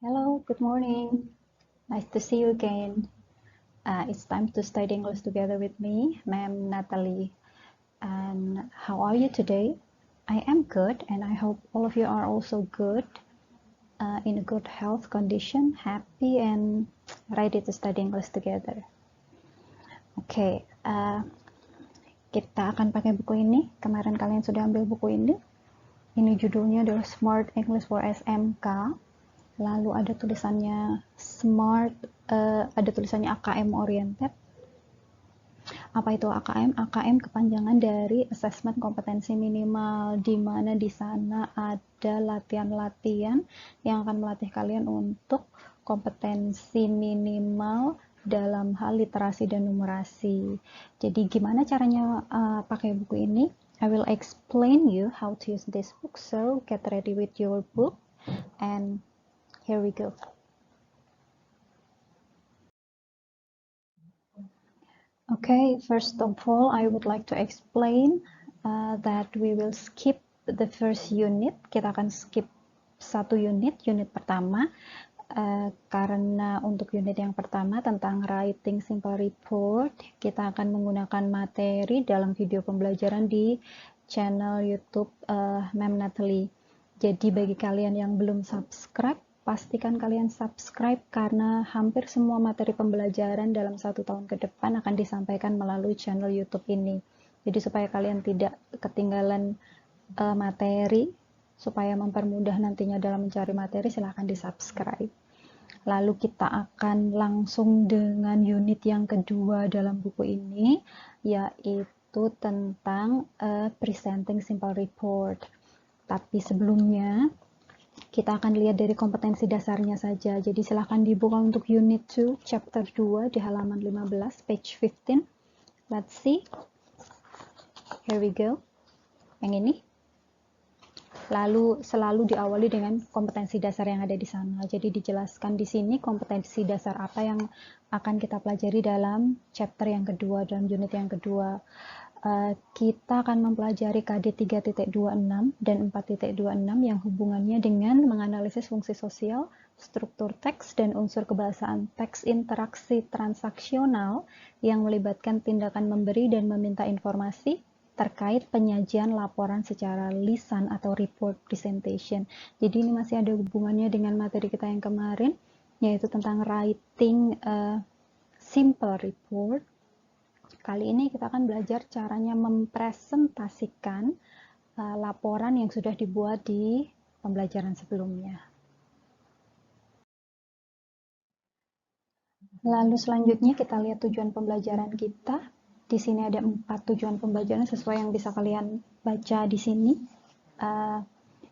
Hello, good morning. Nice to see you again. It's time to study English together with me, Ma'am Natalie. And how are you today? I am good, and I hope all of you are also good, in a good health condition, happy, and ready to study English together. Oke, kita akan pakai buku ini. Kemarin kalian sudah ambil buku ini. Ini judulnya adalah Smart English for SMK. Lalu ada tulisannya smart, ada tulisannya AKM oriented. Apa itu AKM? AKM kepanjangan dari assessment kompetensi minimal, di mana di sana ada latihan-latihan yang akan melatih kalian untuk kompetensi minimal dalam hal literasi dan numerasi. Jadi gimana caranya pakai buku ini? I will explain you how to use this book, so get ready with your book and here we go. Okay, first of all, I would like to explain that we will skip the first unit. Kita akan skip satu unit pertama, karena untuk unit yang pertama tentang writing simple report, kita akan menggunakan materi dalam video pembelajaran di channel YouTube Ma'am Natalie. Jadi bagi kalian yang belum subscribe, pastikan kalian subscribe karena hampir semua materi pembelajaran dalam 1 tahun ke depan akan disampaikan melalui channel YouTube ini. Jadi supaya kalian tidak ketinggalan materi, supaya mempermudah nantinya dalam mencari materi, silahkan di subscribe. Lalu kita akan langsung dengan unit yang kedua dalam buku ini, yaitu tentang presenting simple report. Tapi sebelumnya kita akan lihat dari kompetensi dasarnya saja. Jadi silahkan dibuka untuk unit 2, chapter 2 di halaman 15, page 15. Let's see. Here we go. Yang ini. Lalu selalu diawali dengan kompetensi dasar yang ada di sana. Jadi dijelaskan di sini kompetensi dasar apa yang akan kita pelajari dalam chapter yang kedua, dalam unit yang kedua. Kita akan mempelajari KD 3.26 dan 4.26 yang hubungannya dengan menganalisis fungsi sosial, struktur teks, dan unsur kebahasaan teks interaksi transaksional yang melibatkan tindakan memberi dan meminta informasi terkait penyajian laporan secara lisan atau report presentation. Jadi ini masih ada hubungannya dengan materi kita yang kemarin, yaitu tentang writing simple report. Kali ini kita akan belajar caranya mempresentasikan laporan yang sudah dibuat di pembelajaran sebelumnya. Lalu selanjutnya kita lihat tujuan pembelajaran kita. Di sini ada 4 tujuan pembelajaran sesuai yang bisa kalian baca di sini.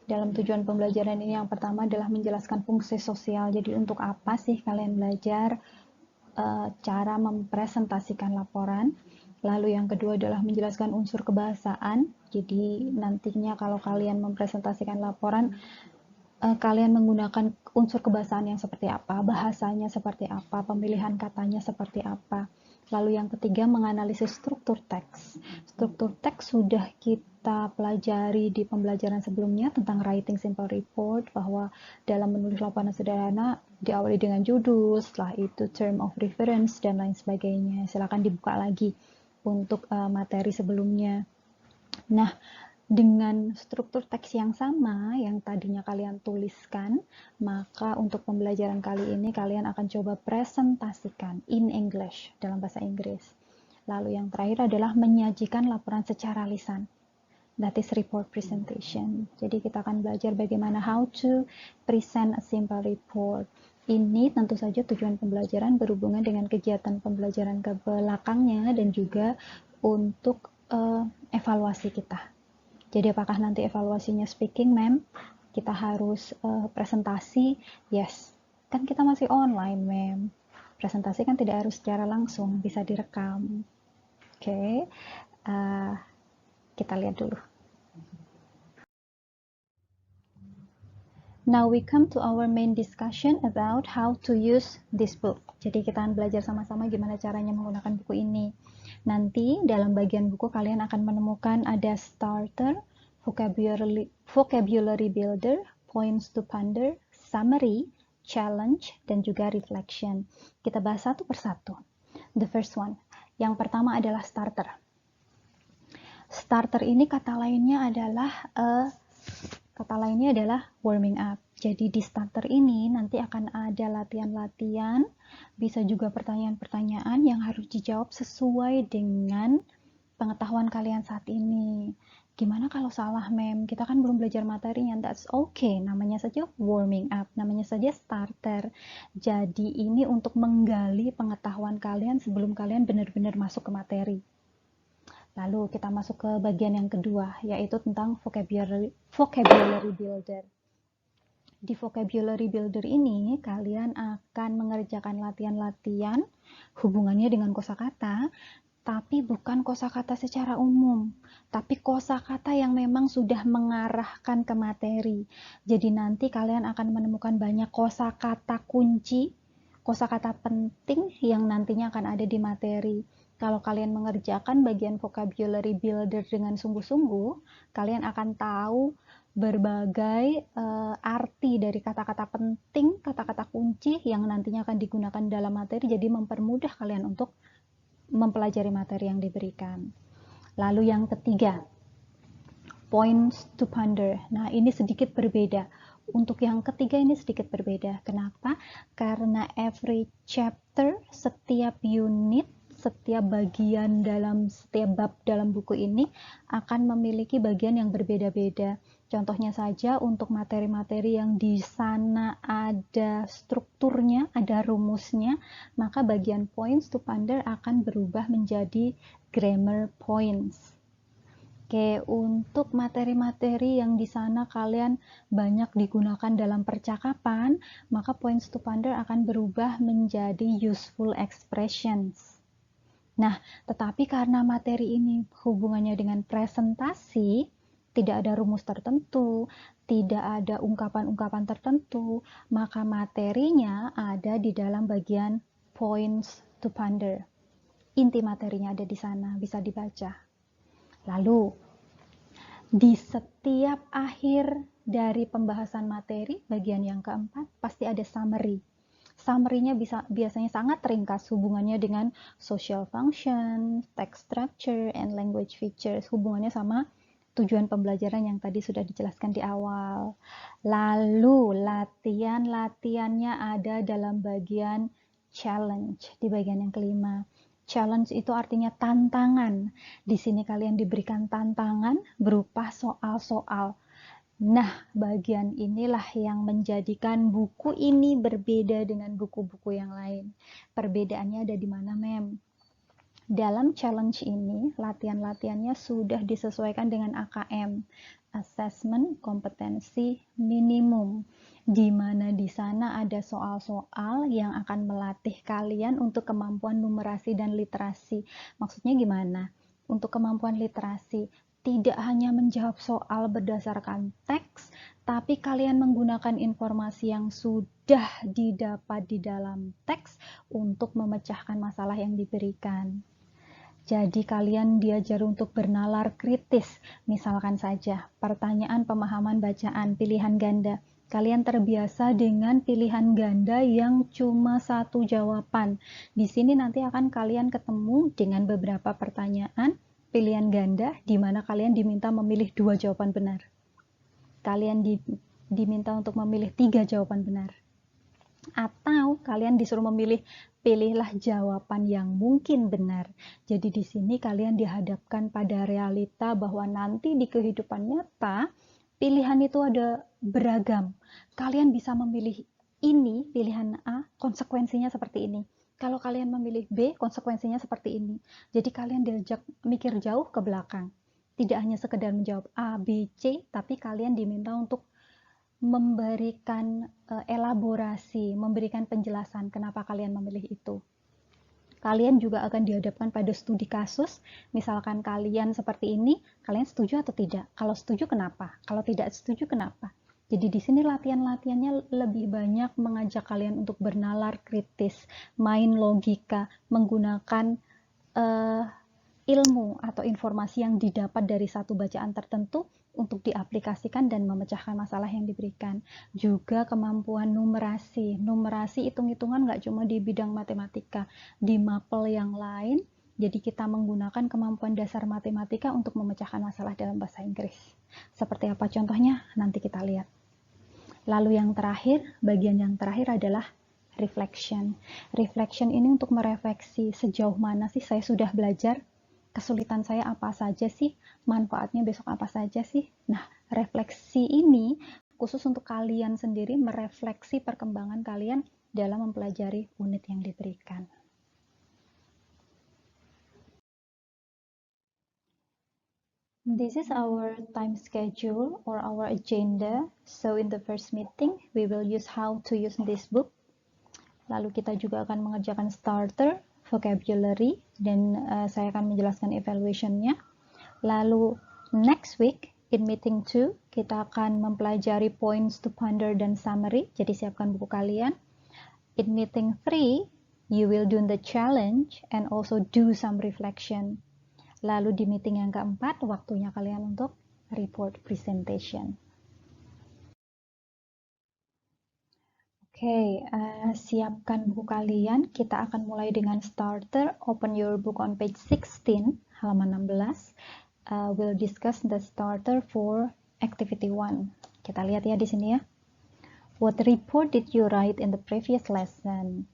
Dalam tujuan pembelajaran ini yang pertama adalah menjelaskan fungsi sosial. Jadi untuk apa sih kalian belajar cara mempresentasikan laporan. Lalu yang kedua adalah menjelaskan unsur kebahasaan. Jadi nantinya kalau kalian mempresentasikan laporan, kalian menggunakan unsur kebahasaan yang seperti apa, bahasanya seperti apa, pemilihan katanya seperti apa. Lalu yang ketiga, menganalisis struktur teks. Struktur teks sudah kita pelajari di pembelajaran sebelumnya tentang writing simple report, bahwa dalam menulis laporan sederhana diawali dengan judul, setelah itu term of reference, dan lain sebagainya. Silakan dibuka lagi untuk materi sebelumnya. Nah, dengan struktur teks yang sama yang tadinya kalian tuliskan, maka untuk pembelajaran kali ini kalian akan coba presentasikan in English, dalam bahasa Inggris. Lalu yang terakhir adalah menyajikan laporan secara lisan. That is report presentation. Jadi kita akan belajar bagaimana how to present a simple report. Ini tentu saja tujuan pembelajaran berhubungan dengan kegiatan pembelajaran ke belakangnya dan juga untuk evaluasi kita. Jadi apakah nanti evaluasinya speaking, ma'am? Kita harus presentasi? Yes. Kan kita masih online, ma'am. Presentasi kan tidak harus secara langsung, bisa direkam. Oke. Kita lihat dulu. Now we come to our main discussion about how to use this book. Jadi kita akan belajar sama-sama gimana caranya menggunakan buku ini. Nanti dalam bagian buku kalian akan menemukan ada starter, vocabulary builder, points to ponder, summary, challenge, dan juga reflection. Kita bahas satu persatu. The first one, yang pertama adalah starter. Starter ini kata lainnya adalah warming up. Jadi di starter ini nanti akan ada latihan-latihan, bisa juga pertanyaan-pertanyaan yang harus dijawab sesuai dengan pengetahuan kalian saat ini. Gimana kalau salah, mem? Kita kan belum belajar materinya. That's okay. Namanya saja warming up, namanya saja starter. Jadi ini untuk menggali pengetahuan kalian sebelum kalian benar-benar masuk ke materi. Lalu kita masuk ke bagian yang kedua, yaitu tentang vocabulary builder. Di vocabulary builder ini, kalian akan mengerjakan latihan-latihan hubungannya dengan kosakata, tapi bukan kosakata secara umum, tapi kosakata yang memang sudah mengarahkan ke materi. Jadi nanti kalian akan menemukan banyak kosakata kunci, kosakata penting yang nantinya akan ada di materi. Kalau kalian mengerjakan bagian vocabulary builder dengan sungguh-sungguh, kalian akan tahu berbagai arti dari kata-kata penting, kata-kata kunci yang nantinya akan digunakan dalam materi, jadi mempermudah kalian untuk mempelajari materi yang diberikan. Lalu yang ketiga, points to ponder. Nah, ini sedikit berbeda. Untuk yang ketiga ini sedikit berbeda. Kenapa? Karena every chapter, setiap unit, setiap bagian dalam setiap bab dalam buku ini akan memiliki bagian yang berbeda-beda. Contohnya saja untuk materi-materi yang di sana ada strukturnya, ada rumusnya, maka bagian points to ponder akan berubah menjadi grammar points. Oke, untuk materi-materi yang di sana kalian banyak digunakan dalam percakapan, maka points to ponder akan berubah menjadi useful expressions. Nah, tetapi karena materi ini hubungannya dengan presentasi, tidak ada rumus tertentu, tidak ada ungkapan-ungkapan tertentu, maka materinya ada di dalam bagian points to ponder. Inti materinya ada di sana, bisa dibaca. Lalu, di setiap akhir dari pembahasan materi, bagian yang keempat, pasti ada summary. Summary-nya biasanya sangat ringkas hubungannya dengan social function, text structure, and language features. Hubungannya sama tujuan pembelajaran yang tadi sudah dijelaskan di awal. Lalu latihan-latihannya ada dalam bagian challenge, di bagian yang kelima. Challenge itu artinya tantangan. Di sini kalian diberikan tantangan berupa soal-soal. Nah, bagian inilah yang menjadikan buku ini berbeda dengan buku-buku yang lain. Perbedaannya ada di mana, mem? Dalam challenge ini, latihan-latihannya sudah disesuaikan dengan AKM, Assessment Kompetensi Minimum, di mana di sana ada soal-soal yang akan melatih kalian untuk kemampuan numerasi dan literasi. Maksudnya gimana? Untuk kemampuan literasi, tidak hanya menjawab soal berdasarkan teks, tapi kalian menggunakan informasi yang sudah didapat di dalam teks untuk memecahkan masalah yang diberikan. Jadi kalian diajar untuk bernalar kritis. Misalkan saja, pertanyaan pemahaman bacaan, pilihan ganda. Kalian terbiasa dengan pilihan ganda yang cuma satu jawaban. Di sini nanti akan kalian ketemu dengan beberapa pertanyaan pilihan ganda, di mana kalian diminta memilih 2 jawaban benar. Kalian diminta untuk memilih 3 jawaban benar. Atau kalian disuruh memilih, pilihlah jawaban yang mungkin benar. Jadi di sini kalian dihadapkan pada realita bahwa nanti di kehidupan nyata pilihan itu ada beragam. Kalian bisa memilih ini, pilihan A, konsekuensinya seperti ini. Kalau kalian memilih B, konsekuensinya seperti ini. Jadi kalian diajak mikir jauh ke belakang. Tidak hanya sekedar menjawab A, B, C, tapi kalian diminta untuk memberikan elaborasi, memberikan penjelasan kenapa kalian memilih itu. Kalian juga akan dihadapkan pada studi kasus, misalkan kalian seperti ini, kalian setuju atau tidak? Kalau setuju kenapa? Kalau tidak setuju kenapa? Jadi di sini latihan-latihannya lebih banyak mengajak kalian untuk bernalar kritis, main logika, menggunakan ilmu atau informasi yang didapat dari satu bacaan tertentu untuk diaplikasikan dan memecahkan masalah yang diberikan. Juga kemampuan numerasi. Numerasi hitung-hitungan nggak cuma di bidang matematika, di mapel yang lain. Jadi kita menggunakan kemampuan dasar matematika untuk memecahkan masalah dalam bahasa Inggris. Seperti apa contohnya? Nanti kita lihat. Lalu yang terakhir, bagian yang terakhir adalah reflection. Reflection ini untuk merefleksi sejauh mana sih saya sudah belajar, kesulitan saya apa saja sih, manfaatnya besok apa saja sih. Nah, refleksi ini khusus untuk kalian sendiri merefleksi perkembangan kalian dalam mempelajari unit yang diberikan. This is our time schedule or our agenda. So in the first meeting, we will use how to use this book. Lalu kita juga akan mengerjakan starter, vocabulary, dan saya akan menjelaskan evaluation-nya. Lalu next week, in meeting 2, kita akan mempelajari points to ponder dan summary, jadi siapkan buku kalian. In meeting 3, you will do the challenge and also do some reflection. Lalu di meeting yang keempat, waktunya kalian untuk report presentation. Oke, siapkan buku kalian. Kita akan mulai dengan starter. Open your book on page 16, halaman 16. We'll discuss the starter for activity 1. Kita lihat ya di sini ya. What report did you write in the previous lesson?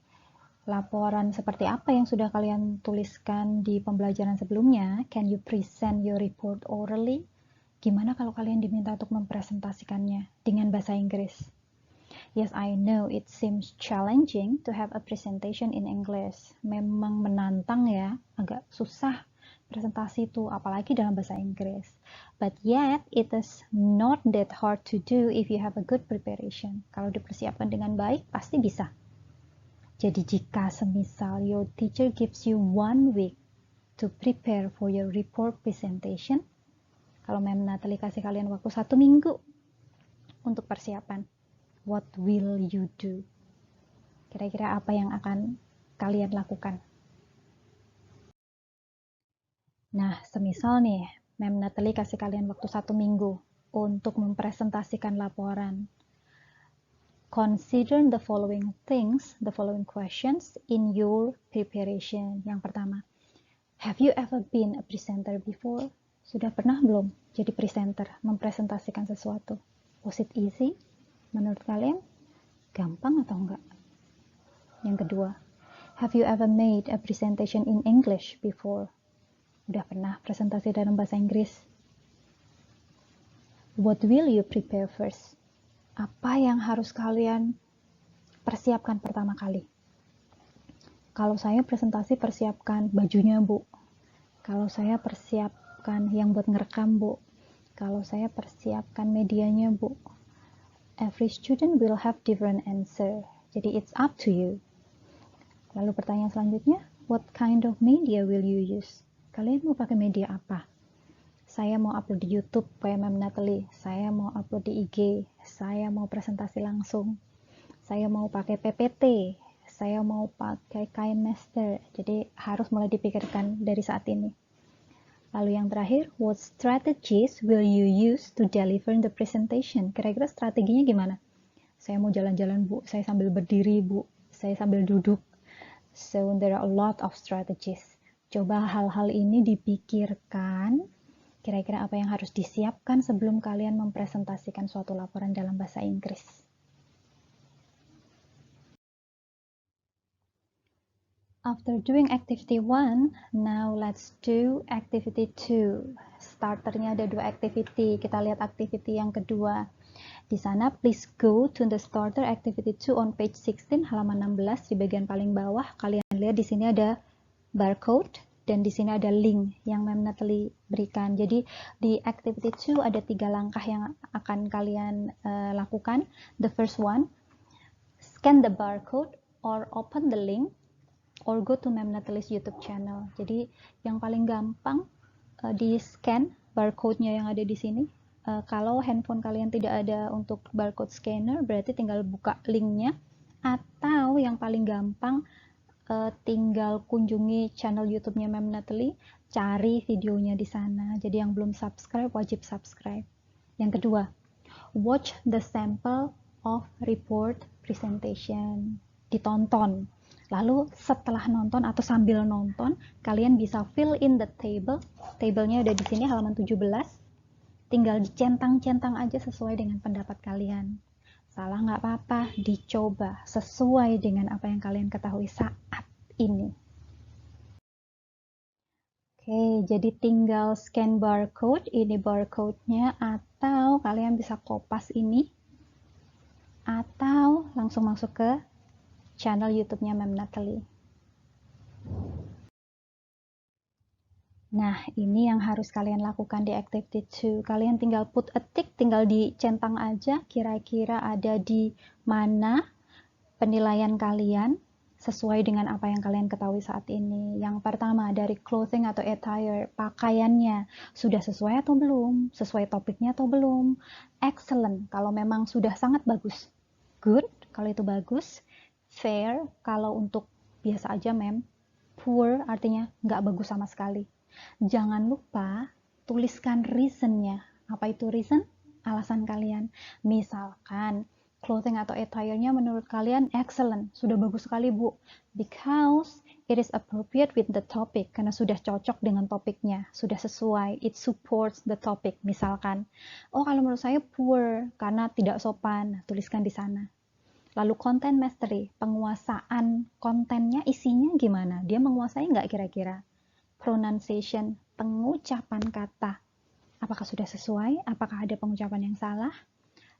Laporan seperti apa yang sudah kalian tuliskan di pembelajaran sebelumnya? Can you present your report orally? Gimana kalau kalian diminta untuk mempresentasikannya dengan bahasa Inggris? Yes, I know it seems challenging to have a presentation in English. Memang menantang ya, agak susah presentasi itu, apalagi dalam bahasa Inggris. But yet, it is not that hard to do if you have a good preparation. Kalau dipersiapkan dengan baik, pasti bisa. Jadi jika semisal your teacher gives you 1 week to prepare for your report presentation, kalau Ma'am Natalie kasih kalian waktu 1 minggu untuk persiapan, what will you do? Kira-kira apa yang akan kalian lakukan? Nah, semisal nih, Ma'am Natalie kasih kalian waktu 1 minggu untuk mempresentasikan laporan. Consider the following things, the following questions in your preparation. Yang pertama, have you ever been a presenter before? Sudah pernah belum jadi presenter, mempresentasikan sesuatu? Was it easy? Menurut kalian, gampang atau enggak? Yang kedua, have you ever made a presentation in English before? Udah pernah presentasi dalam bahasa Inggris? What will you prepare first? Apa yang harus kalian persiapkan pertama kali? Kalau saya presentasi persiapkan bajunya, Bu. Kalau saya persiapkan yang buat ngerekam, Bu. Kalau saya persiapkan medianya, Bu. Every student will have different answer. Jadi it's up to you. Lalu pertanyaan selanjutnya, what kind of media will you use? Kalian mau pakai media apa? Saya mau upload di YouTube kayak Ma'am Natalie. Saya mau upload di IG. Saya mau presentasi langsung. Saya mau pakai PPT. Saya mau pakai KineMaster. Jadi harus mulai dipikirkan dari saat ini. Lalu yang terakhir, what strategies will you use to deliver the presentation? Kira-kira strateginya gimana? Saya mau jalan-jalan, Bu. Saya sambil berdiri, Bu. Saya sambil duduk. So there are a lot of strategies. Coba hal-hal ini dipikirkan. Kira-kira apa yang harus disiapkan sebelum kalian mempresentasikan suatu laporan dalam bahasa Inggris? After doing activity 1, now let's do activity 2. Starternya ada 2 activity. Kita lihat activity yang kedua. Di sana, please go to the starter activity 2 on page 16, halaman 16, di bagian paling bawah. Kalian lihat di sini ada barcode, dan di sini ada link yang Ma'am Natalie berikan. Jadi, di activity 2 ada 3 langkah yang akan kalian lakukan. The first one, scan the barcode or open the link or go to Ma'am Natalie's YouTube channel. Jadi yang paling gampang di scan barcode-nya yang ada di sini. Kalau handphone kalian tidak ada untuk barcode scanner, berarti tinggal buka linknya. Atau yang paling gampang, tinggal kunjungi channel YouTube-nya Ma'am Natalie, cari videonya di sana. Jadi yang belum subscribe wajib subscribe. Yang kedua, watch the sample of report presentation. Ditonton. Lalu setelah nonton atau sambil nonton, kalian bisa fill in the table. Tablenya udah di sini halaman 17. Tinggal dicentang-centang aja sesuai dengan pendapat kalian. Salah nggak apa-apa, dicoba sesuai dengan apa yang kalian ketahui saat ini. Oke, jadi tinggal scan barcode, ini barcode-nya, atau kalian bisa kopas ini, atau langsung masuk ke channel YouTube-nya Ma'am Natalie. Nah, ini yang harus kalian lakukan di activity 2. Kalian tinggal put a tick, tinggal dicentang aja kira-kira ada di mana penilaian kalian sesuai dengan apa yang kalian ketahui saat ini. Yang pertama, dari clothing atau attire, pakaiannya sudah sesuai atau belum? Sesuai topiknya atau belum? Excellent, kalau memang sudah sangat bagus. Good, kalau itu bagus. Fair, kalau untuk biasa aja, ma'am. Poor, artinya nggak bagus sama sekali. Jangan lupa tuliskan reason-nya. Apa itu reason? Alasan kalian. Misalkan clothing atau attire-nya menurut kalian excellent, sudah bagus sekali Bu, because it is appropriate with the topic, karena sudah cocok dengan topiknya, sudah sesuai, it supports the topic. Misalkan, oh kalau menurut saya poor, karena tidak sopan, tuliskan di sana. Lalu content mastery, penguasaan kontennya, isinya gimana? Dia menguasai nggak kira-kira? Pronunciation, pengucapan kata, apakah sudah sesuai? Apakah ada pengucapan yang salah?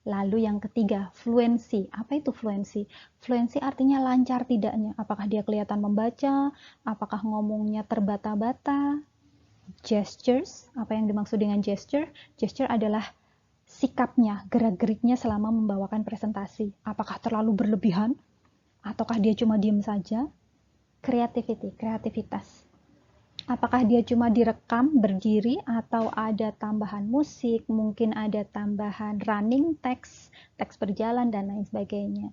Lalu yang ketiga, fluency. Apa itu fluency? Fluency artinya lancar tidaknya. Apakah dia kelihatan membaca? Apakah ngomongnya terbata-bata? Gestures, apa yang dimaksud dengan gesture? Gesture adalah sikapnya, gerak-geriknya selama membawakan presentasi. Apakah terlalu berlebihan? Ataukah dia cuma diam saja? Creativity, kreativitas. Apakah dia cuma direkam berdiri atau ada tambahan musik, mungkin ada tambahan running text, teks berjalan, dan lain sebagainya.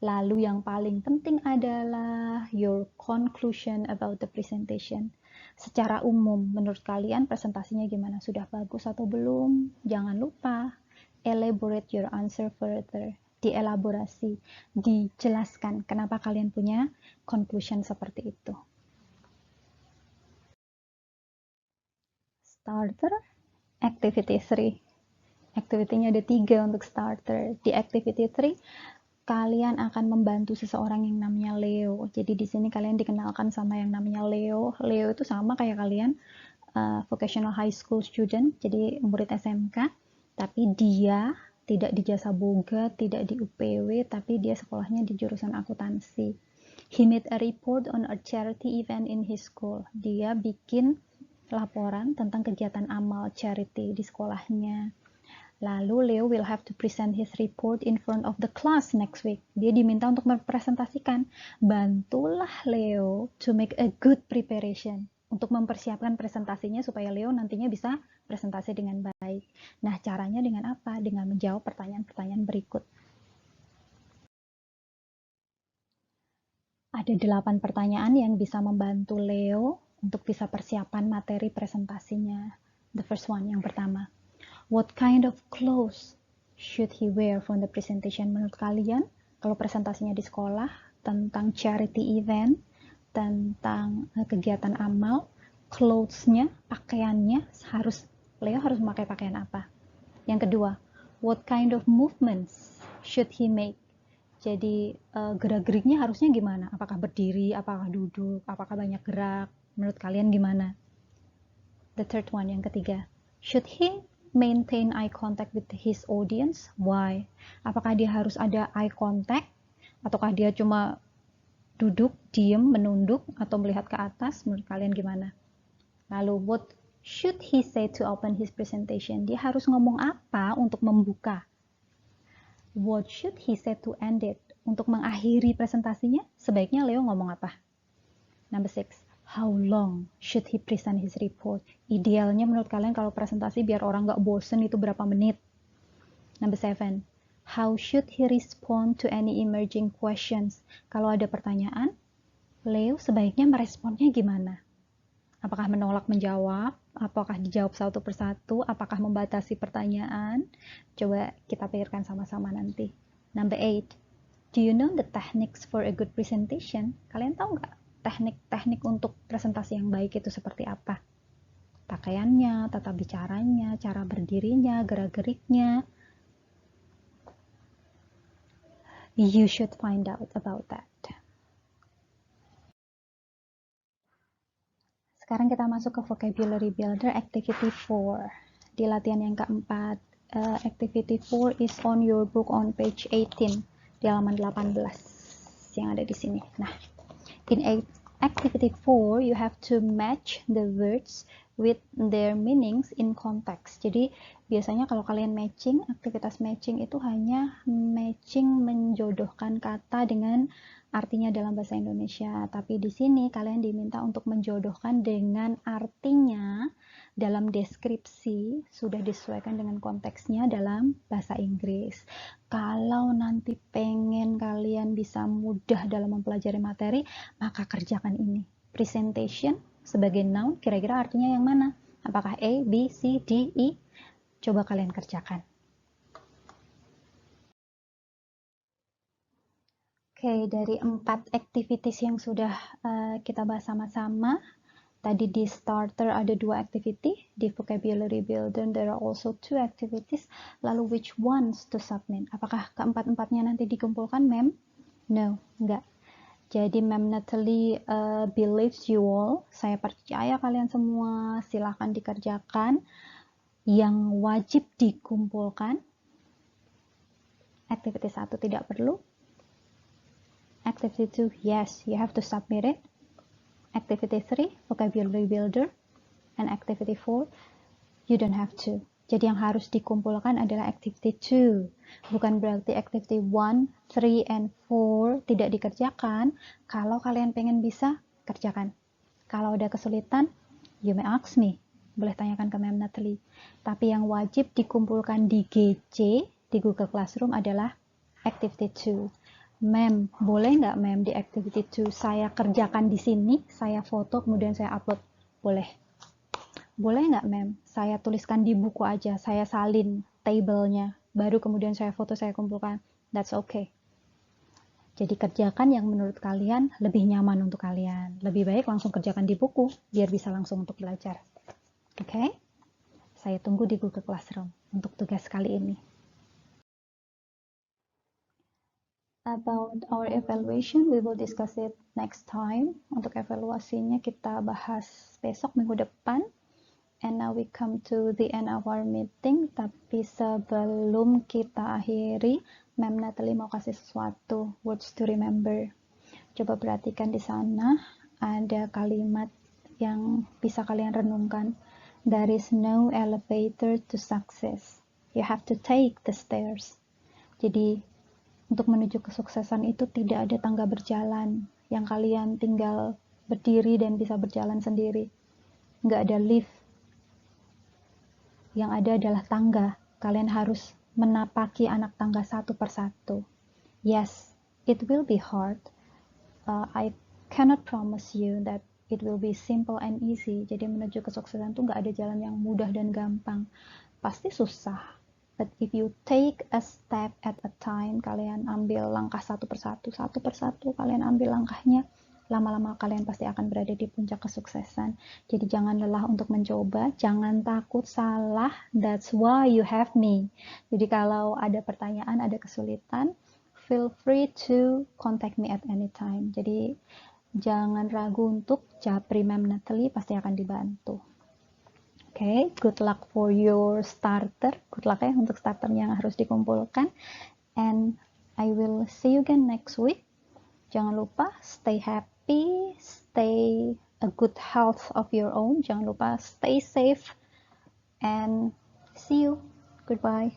Lalu yang paling penting adalah your conclusion about the presentation. Secara umum, menurut kalian presentasinya gimana? Sudah bagus atau belum? Jangan lupa, elaborate your answer further. Dielaborasi, dijelaskan kenapa kalian punya conclusion seperti itu. Starter, activity 3. Activity-nya ada 3 untuk starter. Di activity 3, kalian akan membantu seseorang yang namanya Leo. Jadi di sini kalian dikenalkan sama yang namanya Leo. Leo itu sama kayak kalian, vocational high school student, jadi murid SMK, tapi dia tidak di Jasa Boga, tidak di UPW, tapi dia sekolahnya di jurusan akuntansi. He made a report on a charity event in his school. Dia bikin laporan tentang kegiatan amal charity di sekolahnya. Lalu Leo will have to present his report in front of the class next week. Dia diminta untuk mempresentasikan. Bantulah Leo to make a good preparation, untuk mempersiapkan presentasinya supaya Leo nantinya bisa presentasi dengan baik. Nah, caranya dengan apa? Dengan menjawab pertanyaan-pertanyaan berikut. Ada 8 pertanyaan yang bisa membantu Leo untuk bisa persiapan materi presentasinya. The first one, yang pertama. What kind of clothes should he wear for the presentation? Menurut kalian, kalau presentasinya di sekolah, tentang charity event, tentang kegiatan amal, clothes-nya, pakaiannya, Leo harus memakai pakaian apa? Yang kedua, what kind of movements should he make? Jadi gerak-geriknya harusnya gimana? Apakah berdiri, apakah duduk, apakah banyak gerak? Menurut kalian gimana? The third one, yang ketiga. Should he maintain eye contact with his audience? Why? Apakah dia harus ada eye contact? Ataukah dia cuma duduk, diem, menunduk, atau melihat ke atas? Menurut kalian gimana? Lalu, what should he say to open his presentation? Dia harus ngomong apa untuk membuka? What should he say to end it? Untuk mengakhiri presentasinya, sebaiknya Leo ngomong apa? Number 6. How long should he present his report? Idealnya menurut kalian kalau presentasi biar orang nggak bosen itu berapa menit? Number 7. How should he respond to any emerging questions? Kalau ada pertanyaan, Leo sebaiknya meresponnya gimana? Apakah menolak menjawab? Apakah dijawab satu persatu? Apakah membatasi pertanyaan? Coba kita pikirkan sama-sama nanti. Number 8. Do you know the techniques for a good presentation? Kalian tahu nggak teknik-teknik untuk presentasi yang baik itu seperti apa? Pakaiannya, tata bicaranya, cara berdirinya, gerak-geriknya. You should find out about that. Sekarang kita masuk ke vocabulary builder activity 4. Di latihan yang keempat, activity 4 is on your book on page 18, di halaman 18 yang ada di sini. Nah, in activity 4, you have to match the words with their meanings in context. Jadi, biasanya kalau kalian matching, aktivitas matching itu hanya matching menjodohkan kata dengan artinya dalam bahasa Indonesia. Tapi di sini kalian diminta untuk menjodohkan dengan artinya dalam deskripsi, sudah disesuaikan dengan konteksnya dalam bahasa Inggris. Kalau nanti pengen kalian bisa mudah dalam mempelajari materi, maka kerjakan ini. Presentation sebagai noun, kira-kira artinya yang mana? Apakah A, B, C, D, E? Coba kalian kerjakan. Oke, dari 4 activities yang sudah kita bahas sama-sama, tadi di starter ada 2 activity, di vocabulary builder there are also 2 activities, lalu which ones to submit? Apakah keempat-empatnya nanti dikumpulkan, ma'am? No, enggak. Jadi Ma'am Natalie believes you all, saya percaya kalian semua, silahkan dikerjakan. Yang wajib dikumpulkan, activity 1 tidak perlu, activity 2, yes, you have to submit it. Activity 3, vocabulary builder. And activity 4, you don't have to. Jadi yang harus dikumpulkan adalah activity 2. Bukan berarti activity 1, 3, and 4 tidak dikerjakan. Kalau kalian pengen bisa, kerjakan. Kalau ada kesulitan, you may ask me. Boleh tanyakan ke Ma'am Natalie. Tapi yang wajib dikumpulkan di GC, di Google Classroom adalah activity 2. Ma'am, boleh nggak ma'am di activity 2 saya kerjakan di sini, saya foto, kemudian saya upload? Boleh. Boleh nggak ma'am, saya tuliskan di buku aja, saya salin tabelnya, baru kemudian saya foto, saya kumpulkan? That's okay. Jadi kerjakan yang menurut kalian lebih nyaman untuk kalian. Lebih baik langsung kerjakan di buku, biar bisa langsung untuk belajar. Oke? Saya tunggu di Google Classroom untuk tugas kali ini. About our evaluation, we will discuss it next time. Untuk evaluasinya kita bahas besok minggu depan. And now we come to the end of our meeting. Tapi sebelum kita akhiri, Ma'am Natalie mau kasih sesuatu, words to remember. Coba perhatikan di sana, ada kalimat yang bisa kalian renungkan. There is no elevator to success. You have to take the stairs. Jadi, untuk menuju kesuksesan itu tidak ada tangga berjalan yang kalian tinggal berdiri dan bisa berjalan sendiri. Nggak ada lift. Yang ada adalah tangga. Kalian harus menapaki anak tangga satu persatu. Yes, it will be hard. I cannot promise you that it will be simple and easy. Jadi menuju kesuksesan itu nggak ada jalan yang mudah dan gampang. Pasti susah. But if you take a step at a time, kalian ambil langkah satu persatu kalian ambil langkahnya, lama-lama kalian pasti akan berada di puncak kesuksesan. Jadi jangan lelah untuk mencoba, jangan takut salah, that's why you have me. Jadi kalau ada pertanyaan, ada kesulitan, feel free to contact me at any time. Jadi jangan ragu untuk japri Ma'am Natalie, pasti akan dibantu. Okay, good luck for your starter. Good luck ya untuk starternya yang harus dikumpulkan. And I will see you again next week. Jangan lupa stay happy, stay a good health of your own. Jangan lupa stay safe and see you. Goodbye.